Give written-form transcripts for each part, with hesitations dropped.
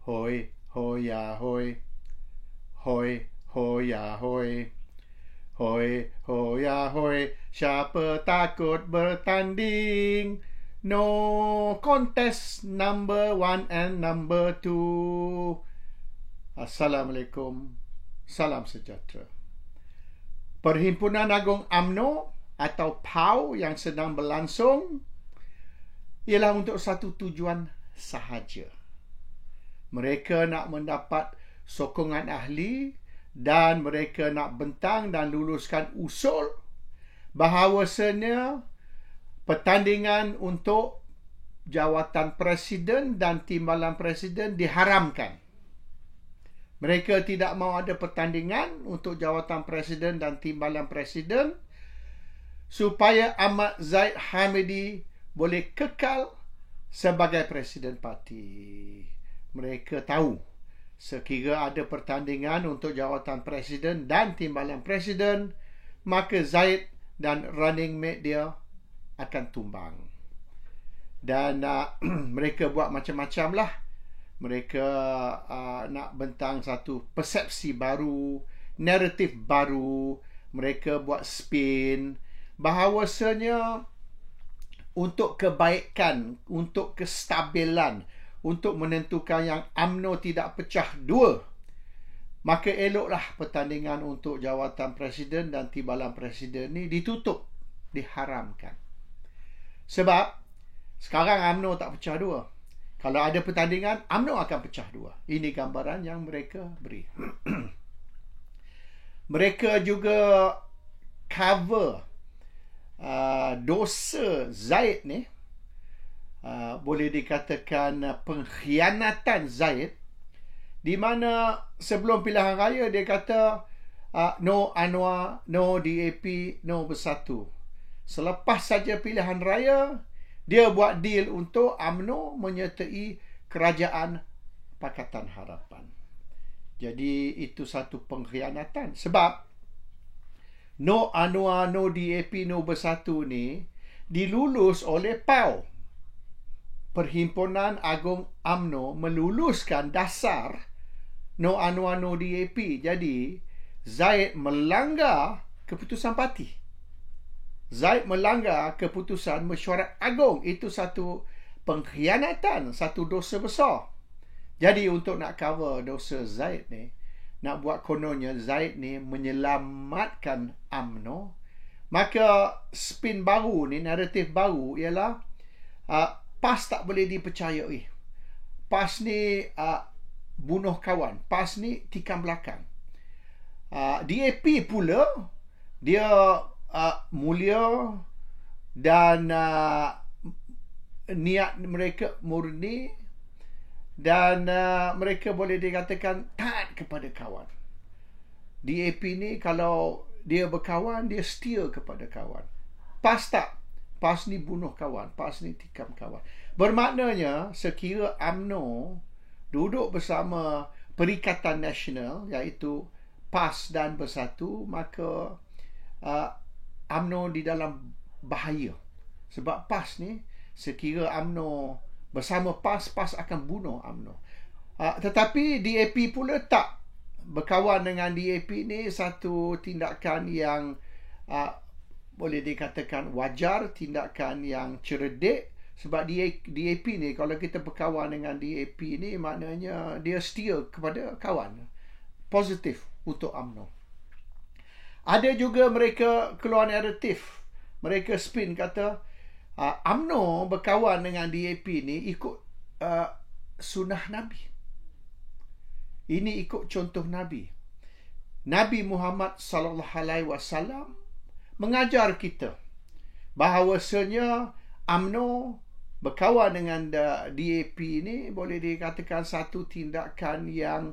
Hoi, hoya, hoi. Hoi, hoya, hoi. Hoi, hoya, hoi. Siapa takut bertanding? No contest number 1 and number 2. Assalamualaikum. Salam sejahtera. Perhimpunan Agung UMNO atau PAU yang sedang berlangsung ialah untuk satu tujuan sahaja. Mereka nak mendapat sokongan ahli dan mereka nak bentang dan luluskan usul bahawasanya pertandingan untuk jawatan presiden dan timbalan presiden diharamkan. Mereka tidak mahu ada pertandingan untuk jawatan presiden dan timbalan presiden supaya Ahmad Zahid Hamidi boleh kekal sebagai presiden parti. Mereka tahu sekira ada pertandingan untuk jawatan presiden dan timbalan presiden, maka Zahid dan running mate dia akan tumbang. Dan mereka buat macam-macam lah. Mereka nak bentang satu persepsi baru, naratif baru. Mereka buat spin bahawasanya untuk kebaikan, untuk kestabilan, untuk menentukan yang UMNO tidak pecah dua, maka eloklah pertandingan untuk jawatan presiden dan timbalan presiden ni ditutup, diharamkan. Sebab sekarang UMNO tak pecah dua. Kalau ada pertandingan, UMNO akan pecah dua. Ini gambaran yang mereka beri. Mereka juga cover dosa Zahid ni, boleh dikatakan pengkhianatan Zahid, di mana sebelum pilihan raya dia kata no Anwar, no DAP, no Bersatu. Selepas saja pilihan raya, dia buat deal untuk UMNO menyertai Kerajaan Pakatan Harapan. Jadi itu satu pengkhianatan. Sebab no Anwar, no DAP, no Bersatu ni dilulus oleh PAU. Perhimpunan Agung UMNO meluluskan dasar no Anwar, no DAP. Jadi Zahid melanggar keputusan parti. Zahid melanggar keputusan mesyuarat agung. Itu satu pengkhianatan, satu dosa besar. Jadi untuk nak cover dosa Zahid ni, nak buat kononnya Zahid ni menyelamatkan UMNO, maka spin baru ni, naratif baru ialah PAS tak boleh dipercayai. PAS ni bunuh kawan. PAS ni tikam belakang. DAP pula dia mulia dan niat mereka murni dan mereka boleh dikatakan taat kepada kawan. DAP ni kalau dia berkawan, dia setia kepada kawan. PAS tak. PAS ni bunuh kawan. PAS ni tikam kawan. Bermaknanya sekira UMNO duduk bersama Perikatan Nasional, iaitu PAS dan Bersatu, maka UMNO di dalam bahaya. Sebab PAS ni, sekira UMNO bersama PAS, PAS akan bunuh UMNO. Tetapi DAP pula tak. Berkawan dengan DAP ni satu tindakan yang boleh dikatakan wajar, tindakan yang cerdik. Sebab DAP ni, kalau kita berkawan dengan DAP ni, maknanya dia setia kepada kawan. Positif untuk UMNO. Ada juga mereka keluar naratif. Mereka spin kata UMNO berkawan dengan DAP ni ikut sunnah Nabi. Ini ikut contoh Nabi. Nabi Muhammad SAW mengajar kita bahawasanya UMNO berkawan dengan DAP ni boleh dikatakan satu tindakan yang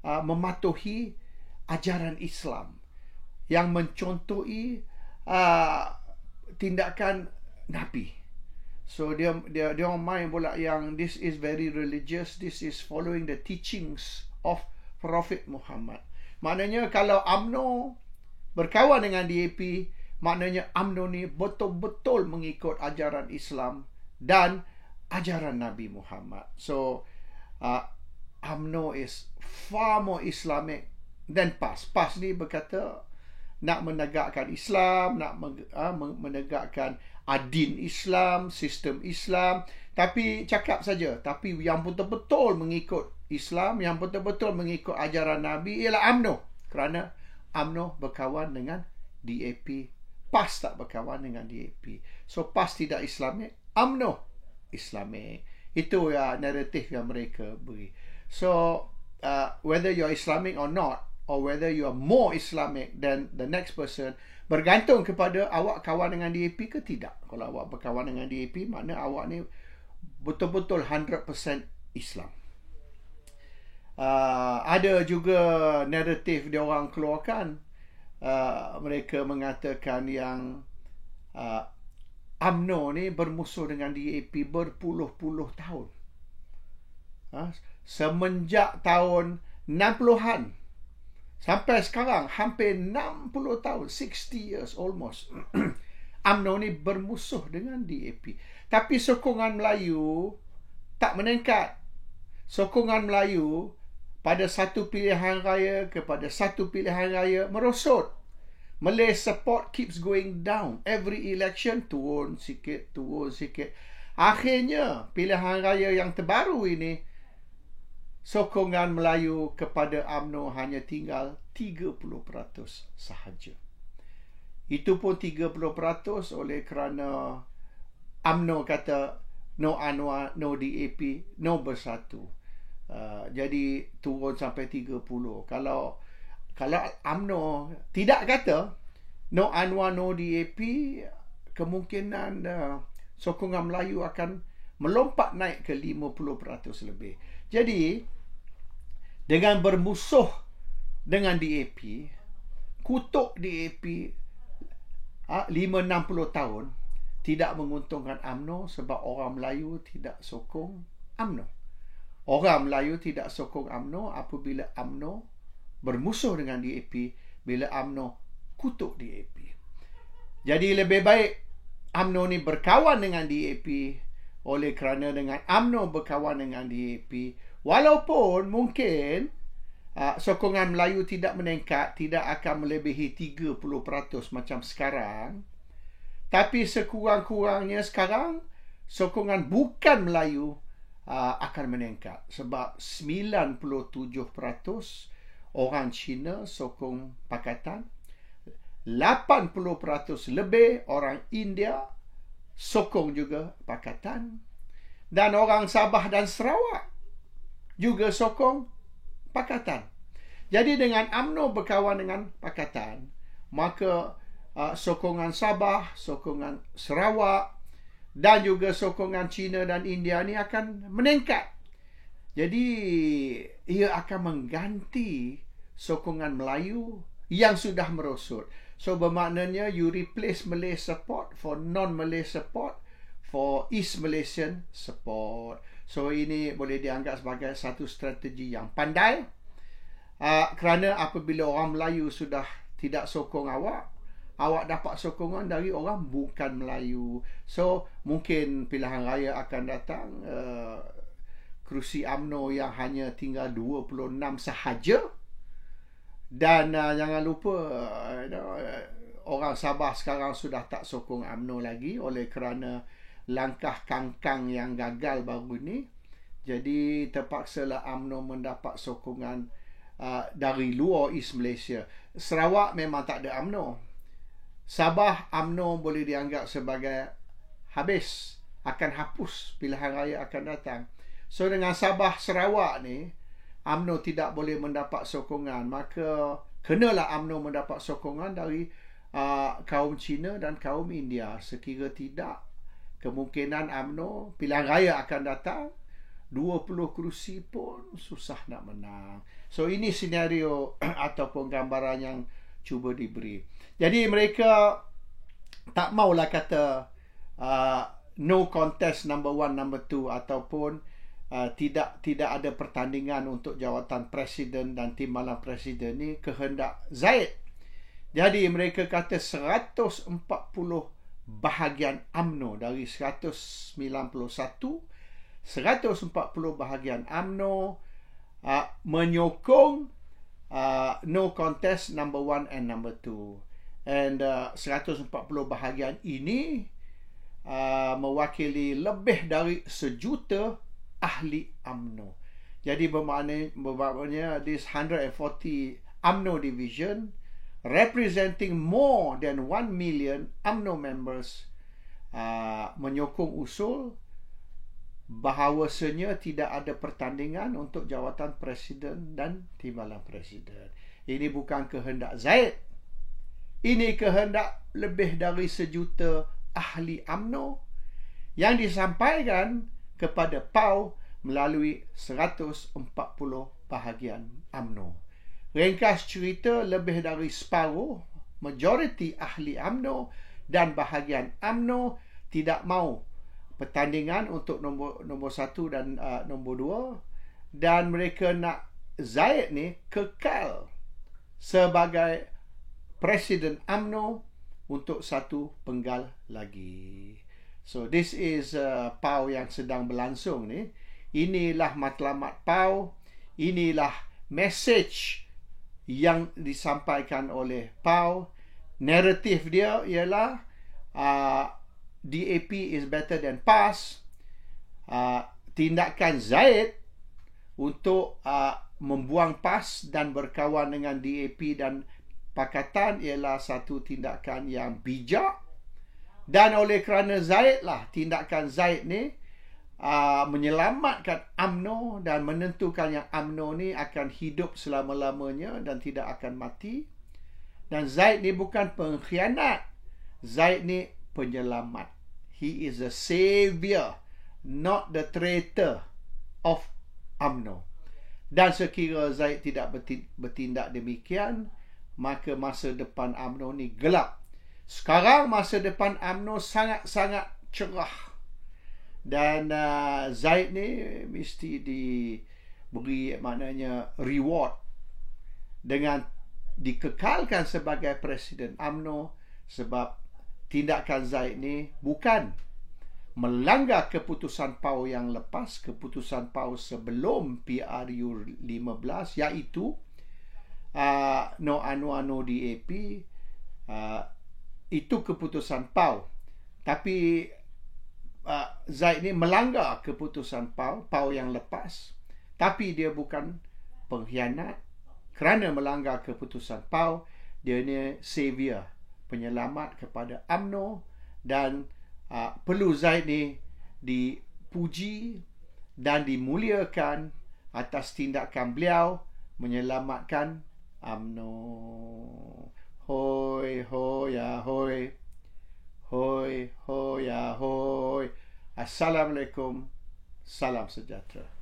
mematuhi ajaran Islam, yang mencontohi tindakan Nabi. So dia main pula yang this is very religious, this is following the teachings of Prophet Muhammad. Maknanya kalau UMNO berkawan dengan DAP, maknanya UMNO ni betul-betul mengikut ajaran Islam dan ajaran Nabi Muhammad. So UMNO is far more Islamic than PAS. PAS ni berkata nak menegakkan Islam, nak menegakkan adin Islam, sistem Islam. Tapi cakap saja. Tapi yang betul-betul mengikut Islam, yang betul-betul mengikut ajaran Nabi ialah UMNO. Kerana UMNO berkawan dengan DAP. PAS tak berkawan dengan DAP. So PAS tidak Islamic, UMNO Islamic. Itu naratif yang mereka beri. So whether you're Islamic or not, or whether you are more Islamic than the next person, bergantung kepada awak kawan dengan DAP ke tidak. Kalau awak berkawan dengan DAP, makna awak ni betul-betul 100% Islam. Ada juga naratif dia orang keluarkan. Mereka mengatakan yang UMNO ni bermusuh dengan DAP berpuluh-puluh tahun. Semenjak tahun 60-an sampai sekarang, hampir 60 tahun, 60 years almost. UMNO ni bermusuh dengan DAP. Tapi sokongan Melayu tak meningkat. Sokongan Melayu pada satu pilihan raya kepada satu pilihan raya merosot. Malay support keeps going down. Every election turun sikit, turun sikit. Akhirnya pilihan raya yang terbaru ini, sokongan Melayu kepada UMNO hanya tinggal 30% sahaja. Itu pun 30% oleh kerana UMNO kata no Anwar, no DAP, no Bersatu. Jadi turun sampai 30. Kalau UMNO tidak kata no Anwar, no DAP, kemungkinan sokongan Melayu akan melompat naik ke 50% lebih. Jadi dengan bermusuh dengan DAP, kutuk DAP 5-60 tahun, tidak menguntungkan UMNO sebab orang Melayu tidak sokong UMNO. Orang Melayu tidak sokong UMNO apabila UMNO bermusuh dengan DAP, bila UMNO kutuk DAP. Jadi lebih baik UMNO ni berkawan dengan DAP, oleh kerana dengan UMNO berkawan dengan DAP, walaupun mungkin sokongan Melayu tidak meningkat, tidak akan melebihi 30% macam sekarang, tapi sekurang-kurangnya sekarang sokongan bukan Melayu akan meningkat. Sebab 97% orang Cina sokong Pakatan, 80% lebih orang India sokong juga Pakatan, dan orang Sabah dan Sarawak juga sokong Pakatan. Jadi dengan UMNO berkawan dengan Pakatan, maka sokongan Sabah, sokongan Sarawak dan juga sokongan China dan India ni akan meningkat. Jadi ia akan mengganti sokongan Melayu yang sudah merosot. So bermaknanya you replace Malay support for non-Malay support for East Malaysian support. So ini boleh dianggap sebagai satu strategi yang pandai, kerana apabila orang Melayu sudah tidak sokong awak dapat sokongan dari orang bukan Melayu. So mungkin pilihan raya akan datang, kerusi UMNO yang hanya tinggal 26 sahaja. Dan jangan lupa orang Sabah sekarang sudah tak sokong UMNO lagi oleh kerana langkah kangkang yang gagal baru ni. Jadi terpaksalah UMNO mendapat sokongan dari luar East Malaysia. Sarawak memang tak ada UMNO. Sabah UMNO boleh dianggap sebagai habis, akan hapus pilihan raya akan datang. So dengan Sabah Sarawak ni UMNO tidak boleh mendapat sokongan, maka kenalah UMNO mendapat sokongan dari kaum Cina dan kaum India. Sekira tidak, kemungkinan UMNO pilihan raya akan datang 20 kerusi pun susah nak menang. So ini senario ataupun gambaran yang cuba diberi. Jadi mereka tak maulah kata no contest number 1, number 2 ataupun tidak ada pertandingan untuk jawatan presiden dan timbalan presiden ni kehendak Zaid. Jadi mereka kata 140 bahagian UMNO dari 191, 140 bahagian UMNO menyokong no contest number 1 and number 2. And 140 bahagian ini mewakili lebih dari 1 juta ahli UMNO. Jadi bermaknanya this 140 UMNO division representing more than 1 million UMNO members menyokong usul bahawasanya tidak ada pertandingan untuk jawatan presiden dan timbalan presiden. Ini bukan kehendak Zaid. Ini kehendak lebih dari 1 juta ahli UMNO yang disampaikan kepada PAU melalui 140 bahagian UMNO. Ringkas cerita, lebih dari separuh, majoriti ahli UMNO dan bahagian UMNO tidak mahu pertandingan untuk nombor 1 dan nombor 2, dan mereka nak Zaid ni kekal sebagai Presiden UMNO untuk 1 penggal lagi. So this is PAU yang sedang berlangsung ni. Inilah matlamat PAU, inilah message yang disampaikan oleh PAU. Naratif dia ialah DAP is better than PAS. Tindakan Zaid untuk membuang PAS dan berkawan dengan DAP dan Pakatan ialah satu tindakan yang bijak, dan oleh kerana Zaid lah, tindakan Zaid ni menyelamatkan UMNO dan menentukan yang UMNO ni akan hidup selama-lamanya dan tidak akan mati. Dan Zaid ni bukan pengkhianat, Zaid ni penyelamat. He is a savior, not the traitor of UMNO. Dan sekira Zaid tidak bertindak demikian, maka masa depan UMNO ni gelap. Sekarang masa depan UMNO sangat-sangat cerah. Dan Zaid ni mesti diberi maknanya reward dengan dikekalkan sebagai Presiden UMNO, sebab tindakan Zaid ni bukan melanggar keputusan PAU yang lepas, keputusan PAU sebelum PRU 15, iaitu no anu DAP. Itu keputusan PAU. Tapi Zaid ni melanggar keputusan PAU yang lepas. Tapi dia bukan pengkhianat. Kerana melanggar keputusan PAU, dia ni savior, penyelamat kepada UMNO. Dan perlu Zaid ni dipuji dan dimuliakan atas tindakan beliau menyelamatkan UMNO. Hoi, hoi, ahoi. Hoi, hoi, ahoi. Assalamualaikum. Salam sejahtera.